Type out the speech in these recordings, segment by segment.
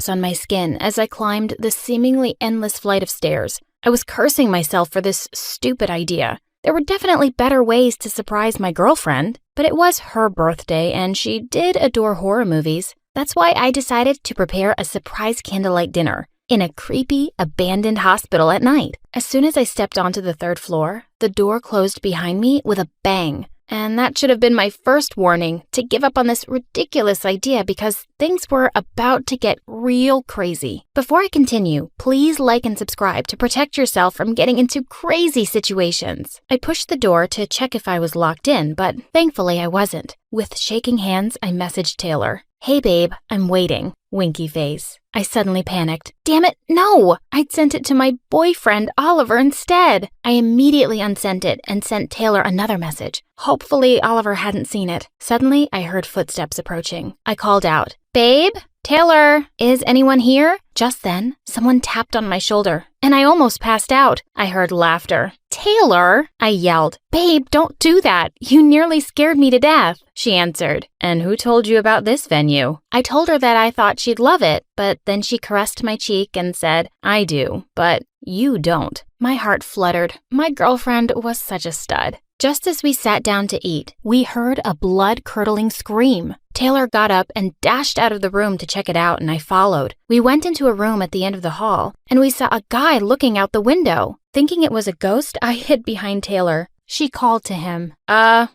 on my skin as I climbed the seemingly endless flight of stairs. I was cursing myself for this stupid idea. There were definitely better ways to surprise my girlfriend, but it was her birthday and she did adore horror movies. That's why I decided to prepare a surprise candlelight dinner in a creepy, abandoned hospital at night. As soon as I stepped onto the 3rd floor, the door closed behind me with a bang. And that should have been my first warning to give up on this ridiculous idea because things were about to get real crazy. Before I continue, please like and subscribe to protect yourself from getting into crazy situations. I pushed the door to check if I was locked in, but thankfully I wasn't. With shaking hands, I messaged Taylor. "Hey babe, I'm waiting." Winky face. I suddenly panicked. Damn it, no! I'd sent it to my boyfriend, Oliver, instead. I immediately unsent it and sent Taylor another message. Hopefully Oliver hadn't seen it. Suddenly, I heard footsteps approaching. I called out, "Babe? Taylor, is anyone here?" Just then, someone tapped on my shoulder, and I almost passed out. I heard laughter. "Taylor," I yelled. "Babe, don't do that. You nearly scared me to death." She answered, "And who told you about this venue?" I told her that I thought she'd love it, but then she caressed my cheek and said, "I do, but you don't." My heart fluttered. My girlfriend was such a stud. Just as we sat down to eat, we heard a blood-curdling scream. Taylor got up and dashed out of the room to check it out, and I followed. We went into a room at the end of the hall, and we saw a guy looking out the window. Thinking it was a ghost, I hid behind Taylor. She called to him.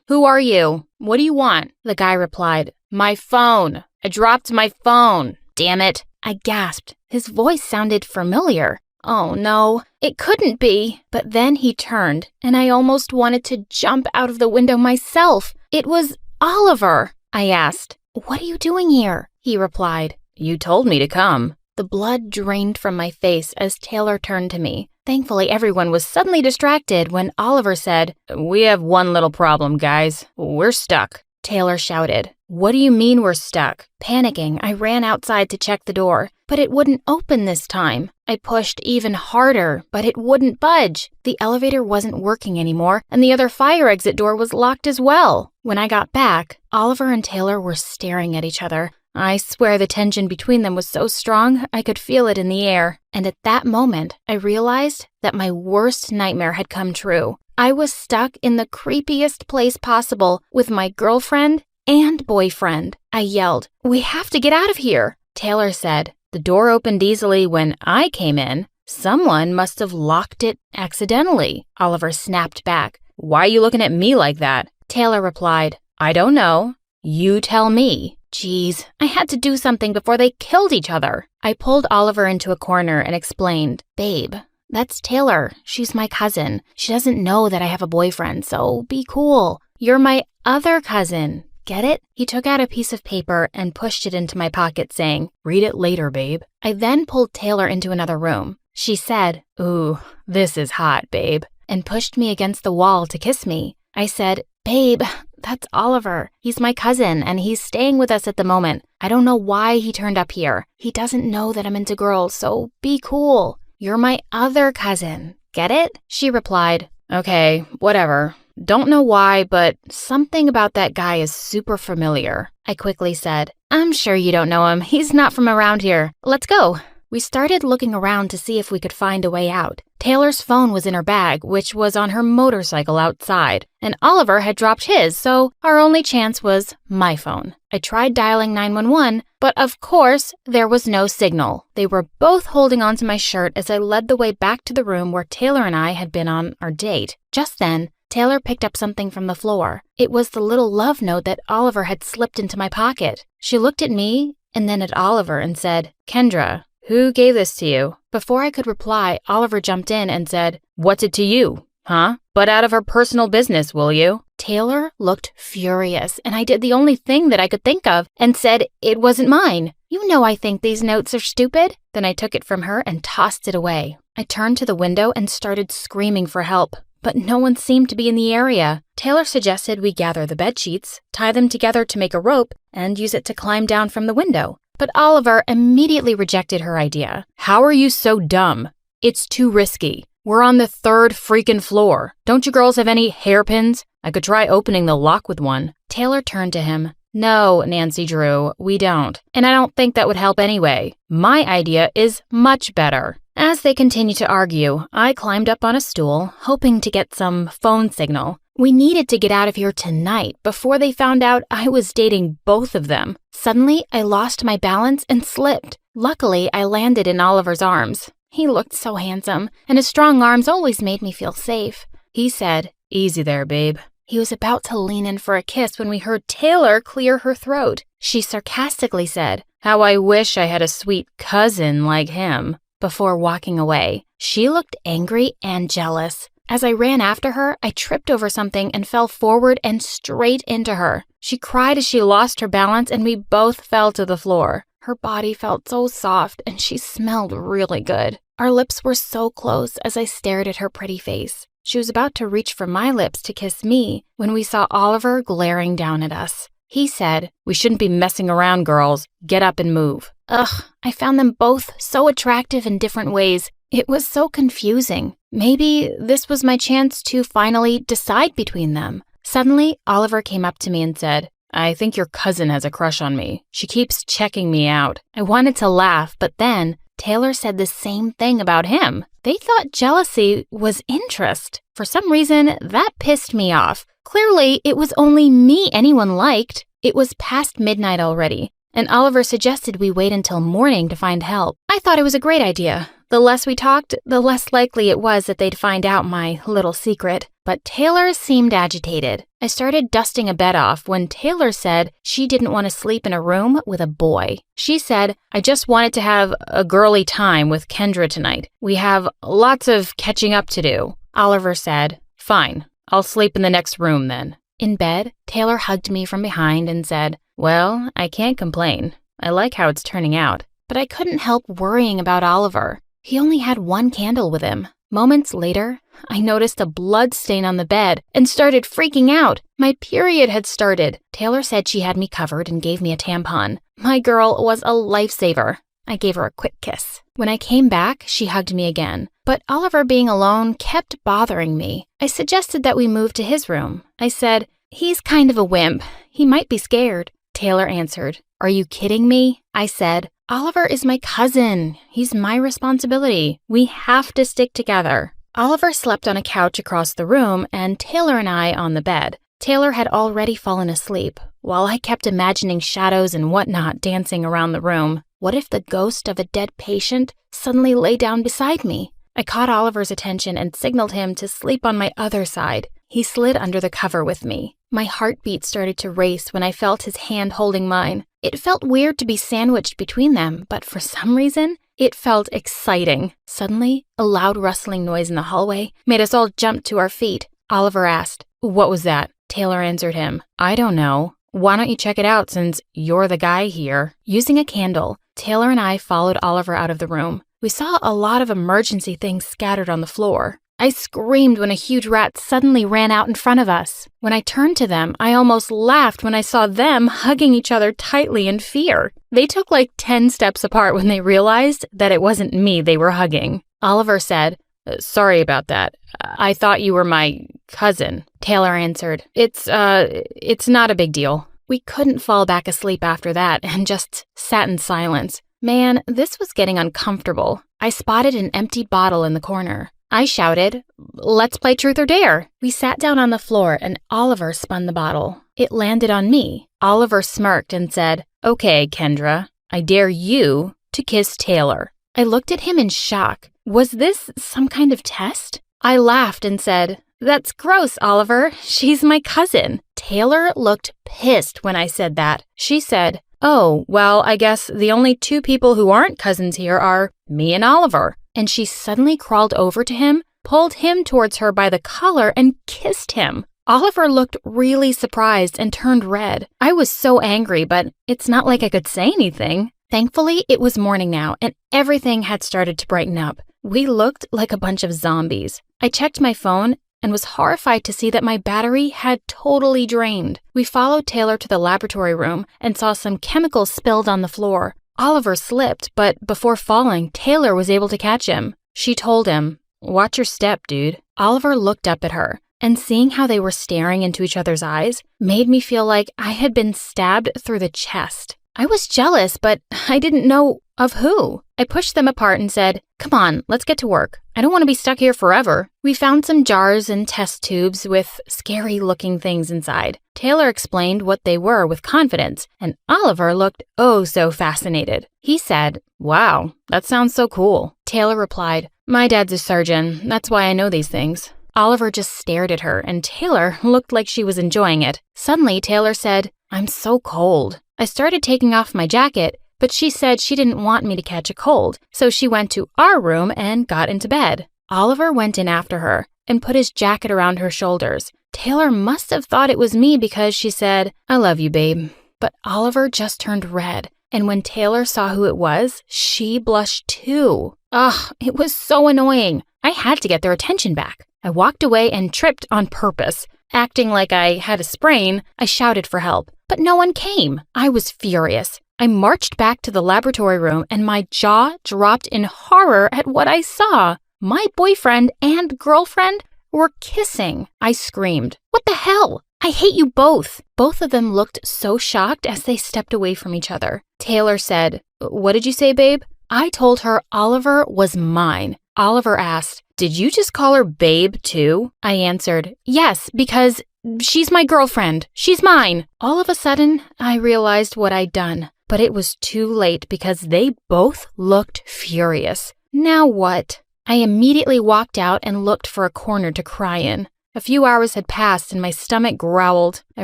Who are you? What do you want?" The guy replied, "My phone. I dropped my phone. Damn it." I gasped. His voice sounded familiar. Oh no, it couldn't be. But then he turned, and I almost wanted to jump out of the window myself. It was Oliver. I asked, "What are you doing here?" He replied, "You told me to come." The blood drained from my face as Taylor turned to me. Thankfully, everyone was suddenly distracted when Oliver said, "We have one little problem, guys. We're stuck." Taylor shouted, "What do you mean we're stuck?" Panicking, I ran outside to check the door, but it wouldn't open this time. I pushed even harder, but it wouldn't budge. The elevator wasn't working anymore, and the other fire exit door was locked as well. When I got back, Oliver and Taylor were staring at each other. I swear the tension between them was so strong, I could feel it in the air. And at that moment, I realized that my worst nightmare had come true. I was stuck in the creepiest place possible with my girlfriend and boyfriend. I yelled, "We have to get out of here." Taylor said, "The door opened easily when I came in. Someone must have locked it accidentally." Oliver snapped back, "Why are you looking at me like that?" Taylor replied, "I don't know. You tell me." Geez, I had to do something before they killed each other. I pulled Oliver into a corner and explained, "Babe, that's Taylor. She's my cousin. She doesn't know that I have a boyfriend, so be cool. You're my other cousin. Get it?" He took out a piece of paper and pushed it into my pocket, saying, "Read it later, babe." I then pulled Taylor into another room. She said, "Ooh, this is hot, babe," and pushed me against the wall to kiss me. I said, "Babe, that's Oliver. He's my cousin, and he's staying with us at the moment. I don't know why he turned up here. He doesn't know that I'm into girls, so be cool. You're my other cousin. Get it?" She replied, "Okay, whatever. Don't know why, but something about that guy is super familiar." I quickly said, "I'm sure you don't know him. He's not from around here. Let's go." We started looking around to see if we could find a way out. Taylor's phone was in her bag, which was on her motorcycle outside, and Oliver had dropped his, so our only chance was my phone. I tried dialing 911, but of course, there was no signal. They were both holding onto my shirt as I led the way back to the room where Taylor and I had been on our date. Just then, Taylor picked up something from the floor. It was the little love note that Oliver had slipped into my pocket. She looked at me and then at Oliver and said, "Kendra, who gave this to you?" Before I could reply, Oliver jumped in and said, "What's it to you, huh? But out of our personal business, will you?" Taylor looked furious, and I did the only thing that I could think of and said it wasn't mine. "You know I think these notes are stupid." Then I took it from her and tossed it away. I turned to the window and started screaming for help, but no one seemed to be in the area. Taylor suggested we gather the bed sheets, tie them together to make a rope, and use it to climb down from the window. But Oliver immediately rejected her idea. "How are you so dumb? It's too risky. We're on the 3rd freaking floor. Don't you girls have any hairpins? I could try opening the lock with one." Taylor turned to him. No, Nancy Drew, we don't. And I don't think that would help anyway. My idea is much better. As they continued to argue, I climbed up on a stool, hoping to get some phone signal. We needed to get out of here tonight before they found out I was dating both of them. Suddenly, I lost my balance and slipped. Luckily, I landed in Oliver's arms. He looked so handsome, and his strong arms always made me feel safe. He said, "Easy there, babe." He was about to lean in for a kiss when we heard Taylor clear her throat. She sarcastically said, "How I wish I had a sweet cousin like him," before walking away. She looked angry and jealous. As I ran after her, I tripped over something and fell forward and straight into her. She cried as she lost her balance and we both fell to the floor. Her body felt so soft and she smelled really good. Our lips were so close as I stared at her pretty face. She was about to reach for my lips to kiss me when we saw Oliver glaring down at us. He said, "We shouldn't be messing around, girls. Get up and move." Ugh, I found them both so attractive in different ways. It was so confusing. Maybe this was my chance to finally decide between them. Suddenly, Oliver came up to me and said, "I think your cousin has a crush on me. She keeps checking me out." I wanted to laugh, but then Taylor said the same thing about him. They thought jealousy was interest. For some reason, that pissed me off. Clearly, it was only me anyone liked. It was past midnight already, and Oliver suggested we wait until morning to find help. I thought it was a great idea. The less we talked, the less likely it was that they'd find out my little secret. But Taylor seemed agitated. I started dusting a bed off when Taylor said she didn't want to sleep in a room with a boy. She said, "I just wanted to have a girly time with Kendra tonight. We have lots of catching up to do." Oliver said, "Fine, I'll sleep in the next room then." In bed, Taylor hugged me from behind and said, "Well, I can't complain. I like how it's turning out." But I couldn't help worrying about Oliver. He only had one candle with him. Moments later, I noticed a blood stain on the bed and started freaking out. My period had started. Taylor said she had me covered and gave me a tampon. My girl was a lifesaver. I gave her a quick kiss. When I came back, she hugged me again. But Oliver being alone kept bothering me. I suggested that we move to his room. I said, "He's kind of a wimp. He might be scared." Taylor answered, "Are you kidding me?" I said, "Oliver is my cousin. He's my responsibility. We have to stick together." Oliver slept on a couch across the room and Taylor and I on the bed. Taylor had already fallen asleep, while I kept imagining shadows and whatnot dancing around the room. What if the ghost of a dead patient suddenly lay down beside me? I caught Oliver's attention and signaled him to sleep on my other side. He slid under the cover with me. My heartbeat started to race when I felt his hand holding mine. It felt weird to be sandwiched between them, but for some reason, it felt exciting. Suddenly, a loud rustling noise in the hallway made us all jump to our feet. Oliver asked, "What was that?" Taylor answered him, "I don't know. Why don't you check it out since you're the guy here?" Using a candle, Taylor and I followed Oliver out of the room. We saw a lot of emergency things scattered on the floor. I screamed when a huge rat suddenly ran out in front of us. When I turned to them, I almost laughed when I saw them hugging each other tightly in fear. They took like 10 steps apart when they realized that it wasn't me they were hugging. Oliver said, "Sorry about that. I thought you were my cousin." Taylor answered, It's not a big deal." We couldn't fall back asleep after that and just sat in silence. Man, this was getting uncomfortable. I spotted an empty bottle in the corner. I shouted, "Let's play truth or dare." We sat down on the floor and Oliver spun the bottle. It landed on me. Oliver smirked and said, "Okay, Kendra, I dare you to kiss Taylor." I looked at him in shock. Was this some kind of test? I laughed and said, "That's gross, Oliver. She's my cousin." Taylor looked pissed when I said that. She said, "Oh, well, I guess the only two people who aren't cousins here are me and Oliver." And she suddenly crawled over to him, pulled him towards her by the collar, and kissed him. Oliver looked really surprised and turned red. I was so angry, but it's not like I could say anything. Thankfully, it was morning now, and everything had started to brighten up. We looked like a bunch of zombies. I checked my phone and was horrified to see that my battery had totally drained. We followed Taylor to the laboratory room and saw some chemicals spilled on the floor. Oliver slipped, but before falling, Taylor was able to catch him. She told him, "Watch your step, dude." Oliver looked up at her, and seeing how they were staring into each other's eyes made me feel like I had been stabbed through the chest. I was jealous, but I didn't know of who. I pushed them apart and said, "Come on, let's get to work. I don't want to be stuck here forever." We found some jars and test tubes with scary-looking things inside. Taylor explained what they were with confidence, and Oliver looked oh so fascinated. He said, "Wow, that sounds so cool." Taylor replied, "My dad's a surgeon. That's why I know these things." Oliver just stared at her, and Taylor looked like she was enjoying it. Suddenly, Taylor said, "I'm so cold." I started taking off my jacket, but she said she didn't want me to catch a cold, so she went to our room and got into bed. Oliver went in after her and put his jacket around her shoulders. Taylor must have thought it was me because she said, "I love you, babe." But Oliver just turned red, and when Taylor saw who it was, she blushed too. Ugh, it was so annoying. I had to get their attention back. I walked away and tripped on purpose. Acting like I had a sprain, I shouted for help, but no one came. I was furious. I marched back to the laboratory room and my jaw dropped in horror at what I saw. My boyfriend and girlfriend were kissing. I screamed, "What the hell? I hate you both." Both of them looked so shocked as they stepped away from each other. Taylor said, "What did you say, babe?" I told her Oliver was mine. Oliver asked, "Did you just call her babe too?" I answered, "Yes, because she's my girlfriend. She's mine." All of a sudden, I realized what I'd done, but it was too late because they both looked furious. Now what? I immediately walked out and looked for a corner to cry in. A few hours had passed and my stomach growled. I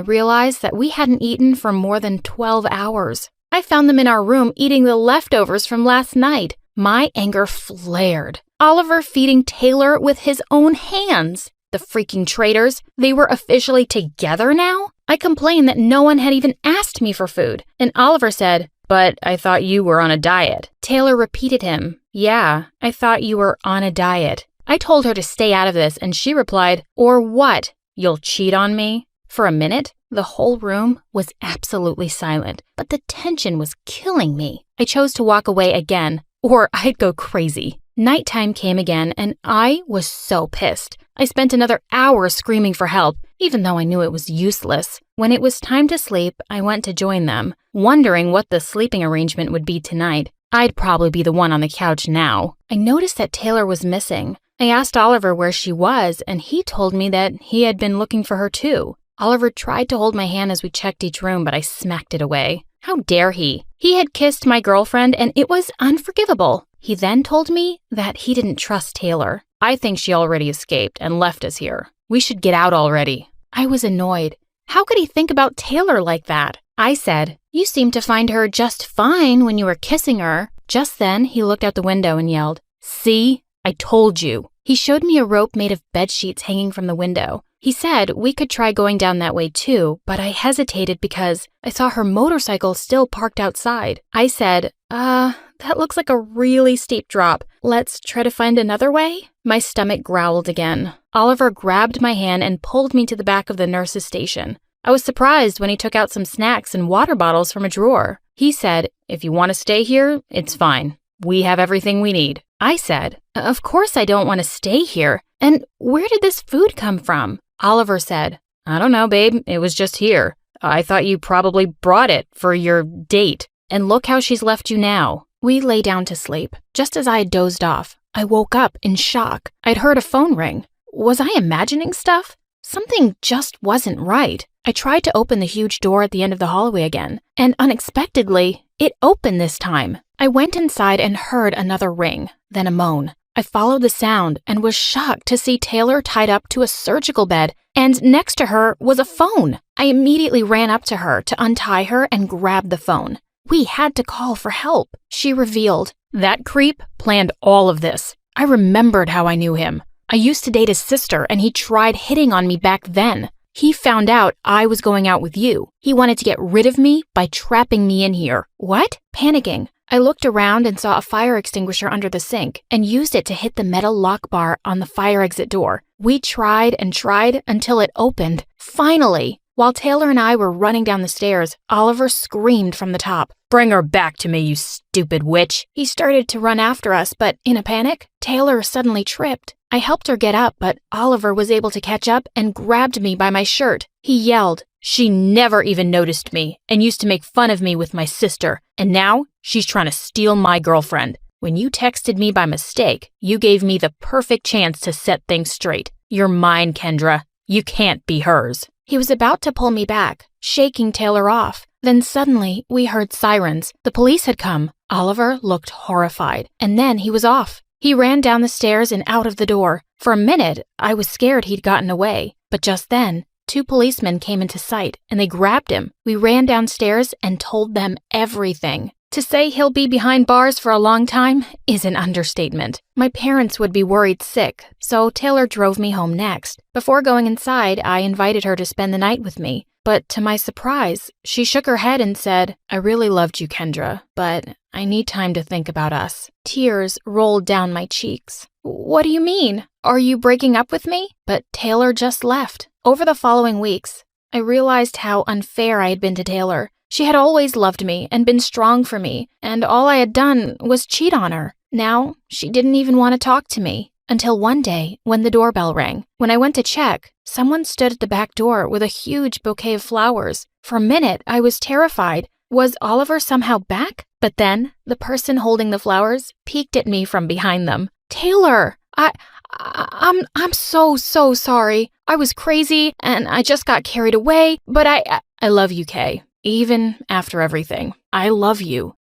realized that we hadn't eaten for more than 12 hours. I found them in our room eating the leftovers from last night. My anger flared. Oliver feeding Taylor with his own hands. The freaking traitors. They were officially together now? I complained that no one had even asked me for food, and Oliver said, "But I thought you were on a diet." Taylor repeated him, "Yeah, I thought you were on a diet." I told her to stay out of this, and she replied, "Or what? You'll cheat on me?" For a minute, the whole room was absolutely silent, but the tension was killing me. I chose to walk away again, or I'd go crazy. Nighttime came again, and I was so pissed. I spent another hour screaming for help, even though I knew it was useless. When it was time to sleep, I went to join them, wondering what the sleeping arrangement would be tonight. I'd probably be the one on the couch now. I noticed that Taylor was missing. I asked Oliver where she was, and he told me that he had been looking for her too. Oliver tried to hold my hand as we checked each room, but I smacked it away. How dare he? He had kissed my girlfriend, and it was unforgivable. He then told me that he didn't trust Taylor. "I think she already escaped and left us here. We should get out already." I was annoyed. How could he think about Taylor like that? I said, "You seemed to find her just fine when you were kissing her." Just then, he looked out the window and yelled, "See? I told you." He showed me a rope made of bed sheets hanging from the window. He said we could try going down that way too, but I hesitated because I saw her motorcycle still parked outside. I said, that looks like a really steep drop. Let's try to find another way?" My stomach growled again. Oliver grabbed my hand and pulled me to the back of the nurse's station. I was surprised when he took out some snacks and water bottles from a drawer. He said, "If you want to stay here, it's fine. We have everything we need." I said, "Of course I don't want to stay here. And where did this food come from?" Oliver said, "I don't know, babe. It was just here. I thought you probably brought it for your date. And look how she's left you now." We lay down to sleep. Just as I had dozed off, I woke up in shock. I'd heard a phone ring. Was I imagining stuff? Something just wasn't right. I tried to open the huge door at the end of the hallway again, and unexpectedly, it opened this time. I went inside and heard another ring, then a moan. I followed the sound and was shocked to see Taylor tied up to a surgical bed, and next to her was a phone. I immediately ran up to her to untie her and grab the phone. We had to call for help. She revealed, "That creep planned all of this. I remembered how I knew him. I used to date his sister, and he tried hitting on me back then. He found out I was going out with you. He wanted to get rid of me by trapping me in here." What? Panicking, I looked around and saw a fire extinguisher under the sink and used it to hit the metal lock bar on the fire exit door. We tried and tried until it opened. Finally! While Taylor and I were running down the stairs, Oliver screamed from the top, "Bring her back to me, you stupid witch." He started to run after us, but in a panic, Taylor suddenly tripped. I helped her get up, but Oliver was able to catch up and grabbed me by my shirt. He yelled, "She never even noticed me and used to make fun of me with my sister, and now she's trying to steal my girlfriend. When you texted me by mistake, you gave me the perfect chance to set things straight. You're mine, Kendra. You can't be hers." He was about to pull me back, shaking Taylor off. Then suddenly, we heard sirens. The police had come. Oliver looked horrified, and then he was off. He ran down the stairs and out of the door. For a minute, I was scared he'd gotten away. But just then, 2 policemen came into sight, and they grabbed him. We ran downstairs and told them everything. To say he'll be behind bars for a long time is an understatement. My parents would be worried sick, so Taylor drove me home next. Before going inside, I invited her to spend the night with me. But to my surprise, she shook her head and said, "I really loved you, Kendra, but I need time to think about us." Tears rolled down my cheeks. "What do you mean? Are you breaking up with me?" But Taylor just left. Over the following weeks, I realized how unfair I had been to Taylor. She had always loved me and been strong for me, and all I had done was cheat on her. Now, she didn't even want to talk to me. Until one day, when the doorbell rang. When I went to check, someone stood at the back door with a huge bouquet of flowers. For a minute, I was terrified. Was Oliver somehow back? But then, the person holding the flowers peeked at me from behind them. "Taylor, I'm so sorry. I was crazy, and I just got carried away, but I love you, Kay. Even after everything, I love you,